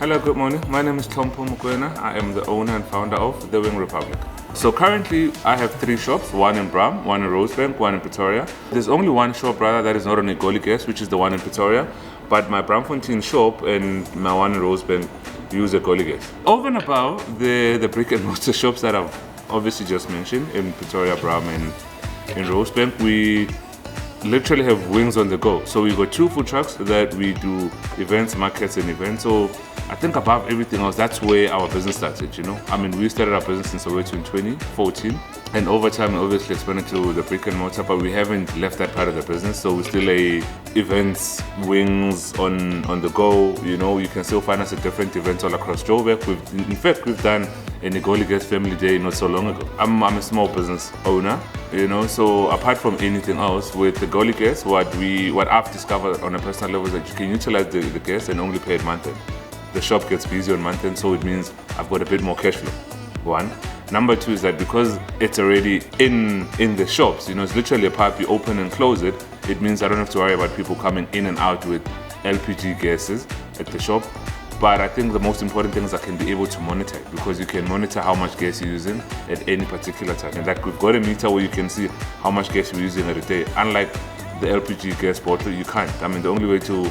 Hello, good morning. My name is Tlhompho Mokoena. I am the owner and founder of The Wing Republic. So currently I have 3 shops, one in Bram, one in Rosebank, one in Pretoria. There's only one shop rather that is not on Egoli gas, which is the one in Pretoria. But my Bramfontein shop and my one in Rosebank use Egoli gas. Over and above the brick and mortar shops that I've obviously just mentioned in Pretoria, Bram and in Rosebank, we literally have wings on the go. So we got 2 food trucks that we do events, markets and events. So I think above everything else, that's where our business started, you know. I mean, we started our business in Soweto in 2014. And over time, we obviously expanded to the brick and mortar, but we haven't left that part of the business. So we're still events, wings on the go, you know. You can still find us at different events all across Joburg. In fact, we've done an Egoli Guest Family Day not so long ago. I'm a small business owner, you know, so apart from anything else, with the Egoli Guest, what I've discovered on a personal level is that you can utilize the guests and only pay at month end. The shop gets busy on month end, so it means I've got a bit more cash flow. 1. Number 2 is that because it's already in the shops, you know, it's literally a pipe, you open and close it. It means I don't have to worry about people coming in and out with LPG gases at the shop. But I think the most important thing is I can be able to monitor it, because you can monitor how much gas you're using at any particular time. And like we've got a meter where you can see how much gas you're using at a day. Unlike the LPG gas bottle, you can't. I mean, the only way to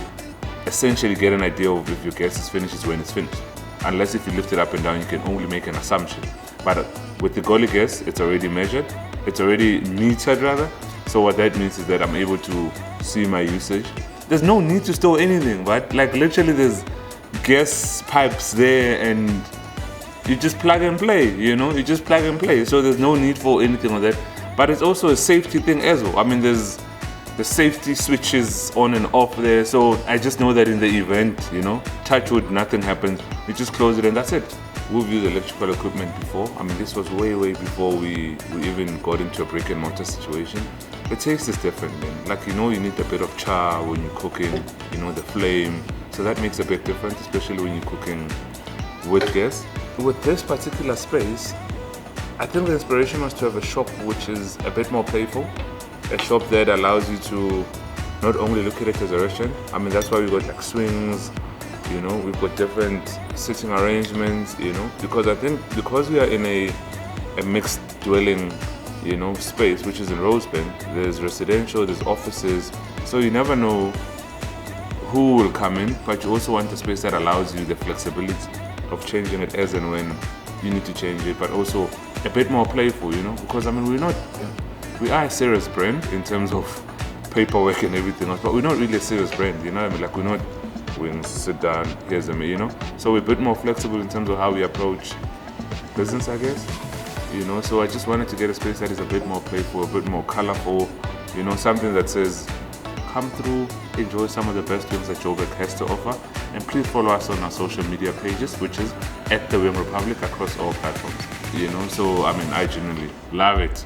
essentially get an idea of if your gas is finished is when it's finished. Unless if you lift it up and down, you can only make an assumption. But with the Egoli gas, it's already measured, it's already metered rather. So what that means is that I'm able to see my usage. There's no need to store anything, but like literally there's gas pipes there and you just plug and play, you know, you just plug and play. So there's no need for anything like that. But it's also a safety thing as well. I mean, there's the safety switches on and off there. So I just know that in the event, you know, touch wood, nothing happens. We just close it and that's it. We've used electrical equipment before. I mean, this was way before we even got into a brick and mortar situation. The taste is different, man. Like, you know, you need a bit of char when you're cooking, you know, the flame. So that makes a big difference, especially when you're cooking with gas. With this particular space, I think the inspiration was to have a shop which is a bit more playful. A shop that allows you to not only look at it as a restaurant. I mean, that's why we got like swings, you know, we've got different sitting arrangements, you know, because I think because we are in a mixed dwelling, you know, space, which is in Rosebank, there's residential, there's offices, so you never know who will come in, but you also want a space that allows you the flexibility of changing it as and when you need to change it, but also a bit more playful, you know, because I mean, we are a serious brand in terms of paperwork and everything else, but we're not really a serious brand, you know what I mean? Like, we're not wings, sit down, here's a me, you know? So we're a bit more flexible in terms of how we approach business, I guess, you know? So I just wanted to get a space that is a bit more playful, a bit more colorful, you know, something that says, come through, enjoy some of the best things that Joburg has to offer, and please follow us on our social media pages, which is at The Wing Republic across all platforms, you know? So, I mean, I genuinely love it.